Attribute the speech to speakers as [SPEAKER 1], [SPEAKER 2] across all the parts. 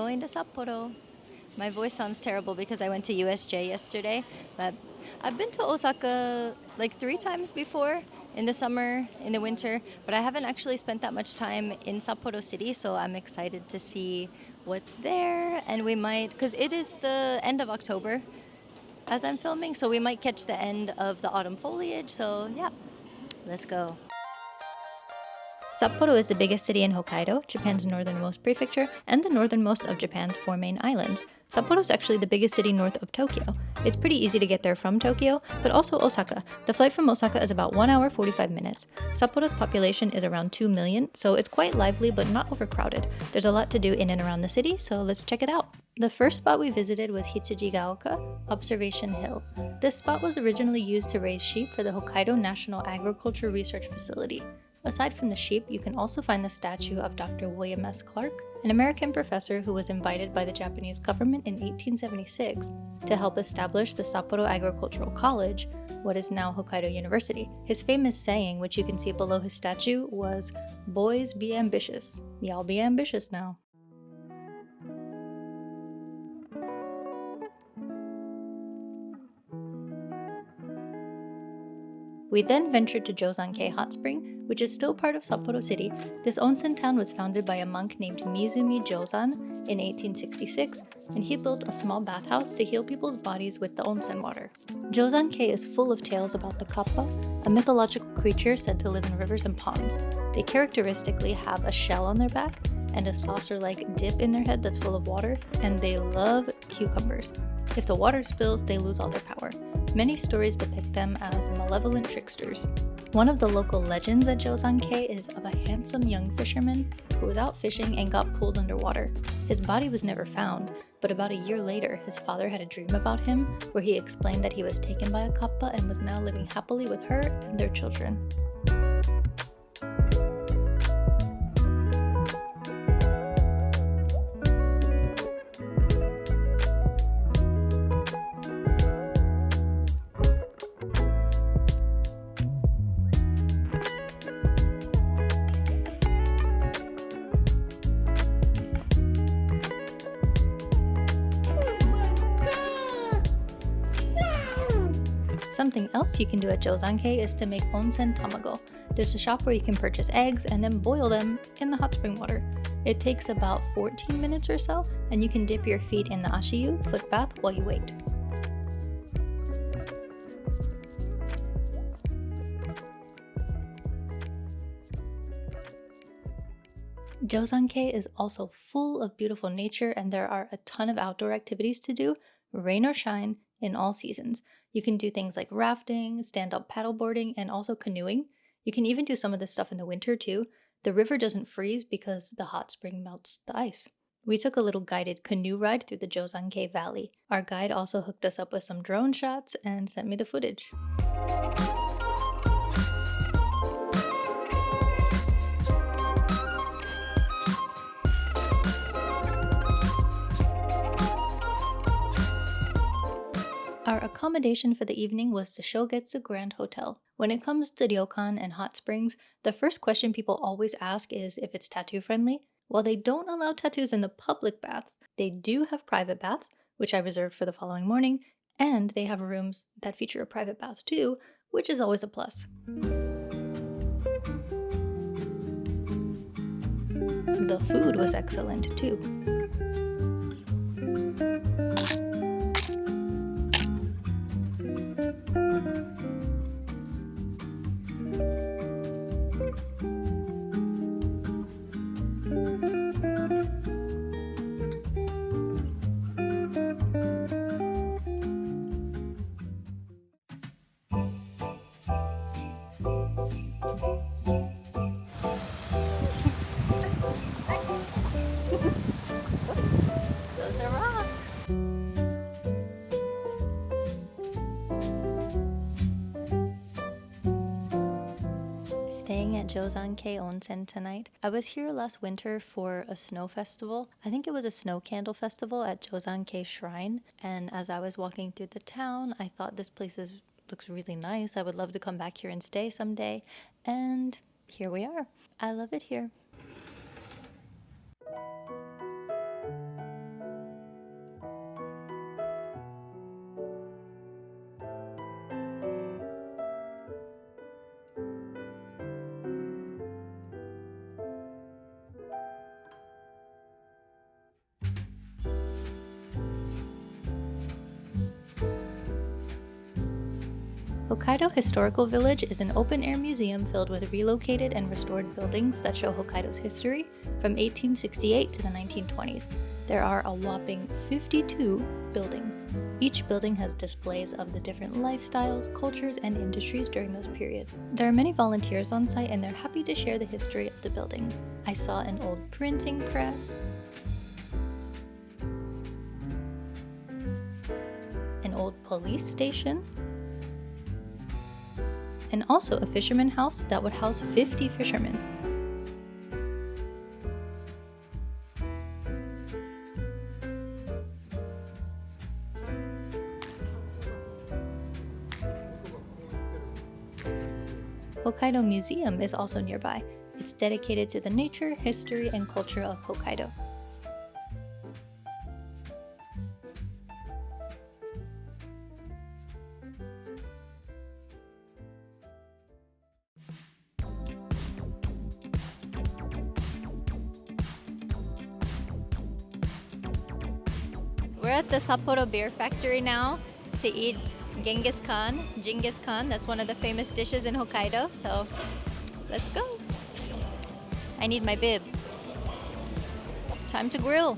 [SPEAKER 1] going to Sapporo. My voice sounds terrible because I went to USJ yesterday, but I've been to Osaka like 3 times before in the summer, in the winter, but I haven't actually spent that much time in Sapporo City, so I'm excited to see what's there. And we might, because it is the end of October as I'm filming, so we might catch the end of the autumn foliage. So yeah, let's go. Sapporo is the biggest city in Hokkaido, Japan's northernmost prefecture, and the northernmost of Japan's 4 main islands. Sapporo is actually the biggest city north of Tokyo. It's pretty easy to get there from Tokyo, but also Osaka. The flight from Osaka is about 1 hour 45 minutes. Sapporo's population is around 2 million, so it's quite lively but not overcrowded. There's a lot to do in and around the city, so let's check it out. The first spot we visited was Hitsujigaoka, Observation Hill. This spot was originally used to raise sheep for the Hokkaido National Agriculture Research Facility. Aside from the sheep, you can also find the statue of Dr. William S. Clark, an American professor who was invited by the Japanese government in 1876 to help establish the Sapporo Agricultural College, what is now Hokkaido University. His famous saying, which you can see below his statue, was, "Boys, be ambitious. Y'all be ambitious now." We then ventured to Jozankei Hot Spring, which is still part of Sapporo City. This onsen town was founded by a monk named Mizumi Jozan in 1866, and he built a small bathhouse to heal people's bodies with the onsen water. Jozankei is full of tales about the kappa, a mythological creature said to live in rivers and ponds. They characteristically have a shell on their back and a saucer-like dip in their head that's full of water, and they love cucumbers. If the water spills, they lose all their power. Many stories depict them as malevolent tricksters. One of the local legends at Jozankei is of a handsome young fisherman who was out fishing and got pulled underwater. His body was never found, but about a year later, his father had a dream about him where he explained that he was taken by a kappa and was now living happily with her and their children. Something else you can do at Jozankei is to make onsen tamago. There's a shop where you can purchase eggs and then boil them in the hot spring water. It takes about 14 minutes or so, and you can dip your feet in the ashiyu, foot bath, while you wait. Jozankei is also full of beautiful nature, and there are a ton of outdoor activities to do, rain or shine, in all seasons. You can do things like rafting, stand-up paddleboarding, and also canoeing. You can even do some of this stuff in the winter too. The river doesn't freeze because the hot spring melts the ice. We took a little guided canoe ride through the Jozankei Valley. Our guide also hooked us up with some drone shots and sent me the footage. Our accommodation for the evening was the Shogetsu Grand Hotel. When it comes to ryokan and hot springs, the first question people always ask is if it's tattoo friendly. While they don't allow tattoos in the public baths, they do have private baths, which I reserved for the following morning, and they have rooms that feature a private bath too, which is always a plus. The food was excellent too. Staying at Jozankei Onsen tonight. I was here last winter for a snow festival. I think it was a snow candle festival at Jozankei Shrine. And as I was walking through the town, I thought this place looks really nice. I would love to come back here and stay someday. And here we are. I love it here. Hokkaido Historical Village is an open-air museum filled with relocated and restored buildings that show Hokkaido's history from 1868 to the 1920s. There are a whopping 52 buildings. Each building has displays of the different lifestyles, cultures, and industries during those periods. There are many volunteers on site and they're happy to share the history of the buildings. I saw an old printing press, an old police station, and also a fisherman house that would house 50 fishermen. Hokkaido Museum is also nearby. It's dedicated to the nature, history, and culture of Hokkaido. We're at the Sapporo Beer Factory now to eat Genghis Khan, that's one of the famous dishes in Hokkaido, so let's go. I need my bib. Time to grill.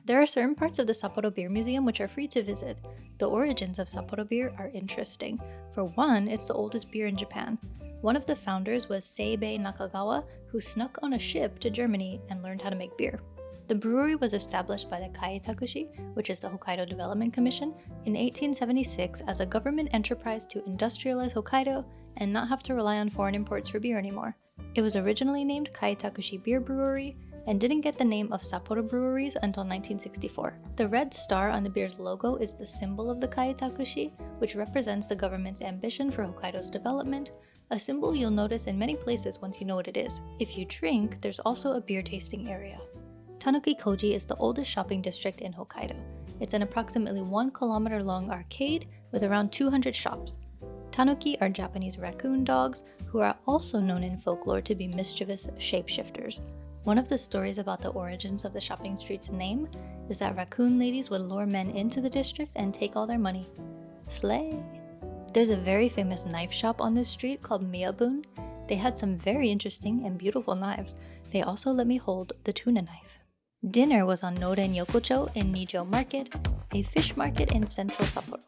[SPEAKER 1] There are certain parts of the Sapporo Beer Museum which are free to visit. The origins of Sapporo beer are interesting. For one, it's the oldest beer in Japan. One of the founders was Seibei Nakagawa, who snuck on a ship to Germany and learned how to make beer. The brewery was established by the Kaitakushi, which is the Hokkaido Development Commission, in 1876 as a government enterprise to industrialize Hokkaido and not have to rely on foreign imports for beer anymore. It was originally named Kaitakushi Beer Brewery, and didn't get the name of Sapporo Breweries until 1964. The red star on the beer's logo is the symbol of the Kaitakushi, which represents the government's ambition for Hokkaido's development, a symbol you'll notice in many places once you know what it is. If you drink, there's also a beer tasting area. Tanuki Koji is the oldest shopping district in Hokkaido. It's an approximately 1 kilometer long arcade with around 200 shops. Tanuki are Japanese raccoon dogs, who are also known in folklore to be mischievous shapeshifters. One of the stories about the origins of the shopping street's name is that raccoon ladies would lure men into the district and take all their money. Slay! There's a very famous knife shop on this street called Miyabun. They had some very interesting and beautiful knives. They also let me hold the tuna knife. Dinner was on Noren Yokocho in Nijo Market, a fish market in central Sapporo.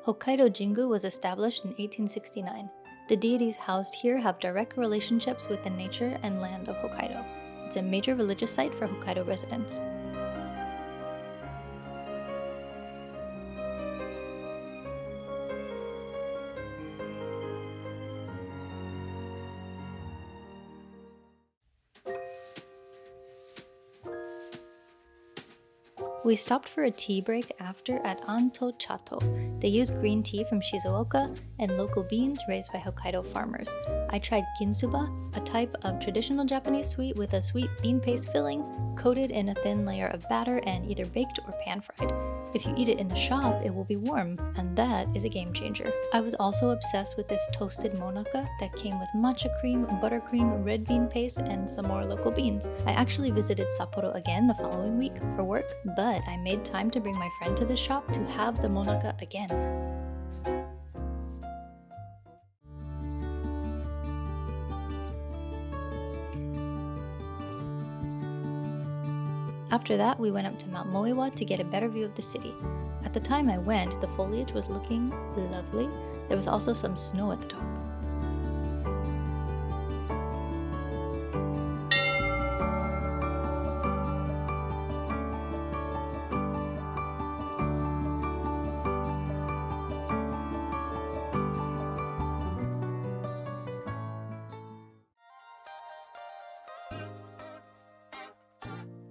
[SPEAKER 1] Hokkaido Jingu was established in 1869. The deities housed here have direct relationships with the nature and land of Hokkaido. It's a major religious site for Hokkaido residents. We stopped for a tea break after at Anto Chato. They use green tea from Shizuoka and local beans raised by Hokkaido farmers. I tried ginsuba, a type of traditional Japanese sweet with a sweet bean paste filling, coated in a thin layer of batter and either baked or pan-fried. If you eat it in the shop, it will be warm, and that is a game changer. I was also obsessed with this toasted monaka that came with matcha cream, buttercream, red bean paste, and some more local beans. I actually visited Sapporo again the following week for work, but I made time to bring my friend to the shop to have the monaka again. After that, we went up to Mount Moiwa to get a better view of the city. At the time I went, the foliage was looking lovely. There was also some snow at the top.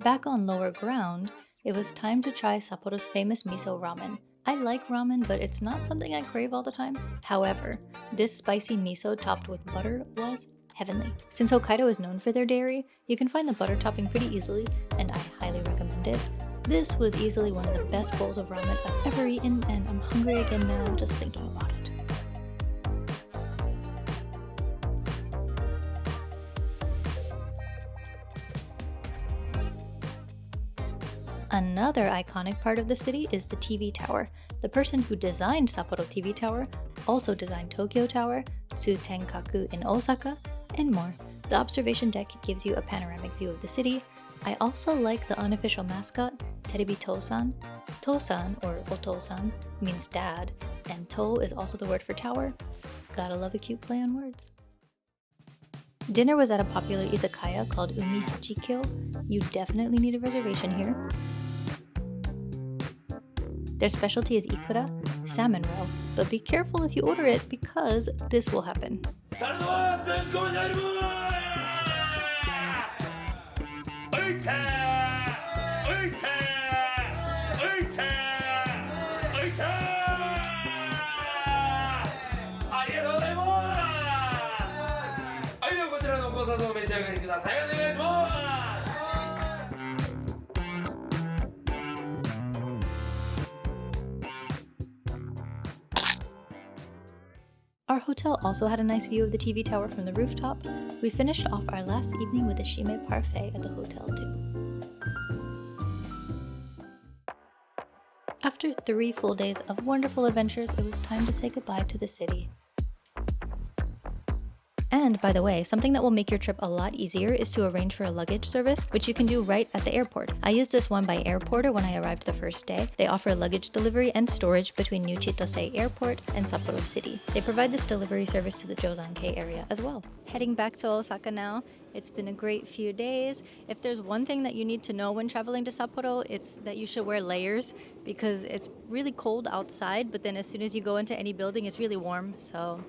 [SPEAKER 1] Back on lower ground, it was time to try Sapporo's famous miso ramen. I like ramen, but it's not something I crave all the time. However, this spicy miso topped with butter was heavenly. Since Hokkaido is known for their dairy, you can find the butter topping pretty easily, and I highly recommend it. This was easily one of the best bowls of ramen I've ever eaten, and I'm hungry again now just thinking about it. Another iconic part of the city is the TV Tower. The person who designed Sapporo TV Tower also designed Tokyo Tower, Tsutenkaku in Osaka, and more. The observation deck gives you a panoramic view of the city. I also like the unofficial mascot, Terebi Tosan. Tosan, or Otosan, means dad, and To is also the word for tower. Gotta love a cute play on words. Dinner was at a popular izakaya called Umi Hachikyo. You definitely need a reservation here. Their specialty is ikura, salmon roe, but be careful if you order it because this will happen. Our hotel also had a nice view of the TV tower from the rooftop. We finished off our last evening with a shime parfait at the hotel too. After 3 full days of wonderful adventures, it was time to say goodbye to the city. And by the way, something that will make your trip a lot easier is to arrange for a luggage service, which you can do right at the airport. I used this one by Airporter when I arrived the first day. They offer luggage delivery and storage between New Chitose Airport and Sapporo City. They provide this delivery service to the Jozankei area as well. Heading back to Osaka now. It's been a great few days. If there's one thing that you need to know when traveling to Sapporo, it's that you should wear layers because it's really cold outside, but then as soon as you go into any building, it's really warm. So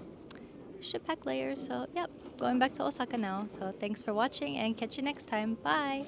[SPEAKER 1] should pack layers. So yep, going back to Osaka now. So thanks for watching and catch you next time. Bye!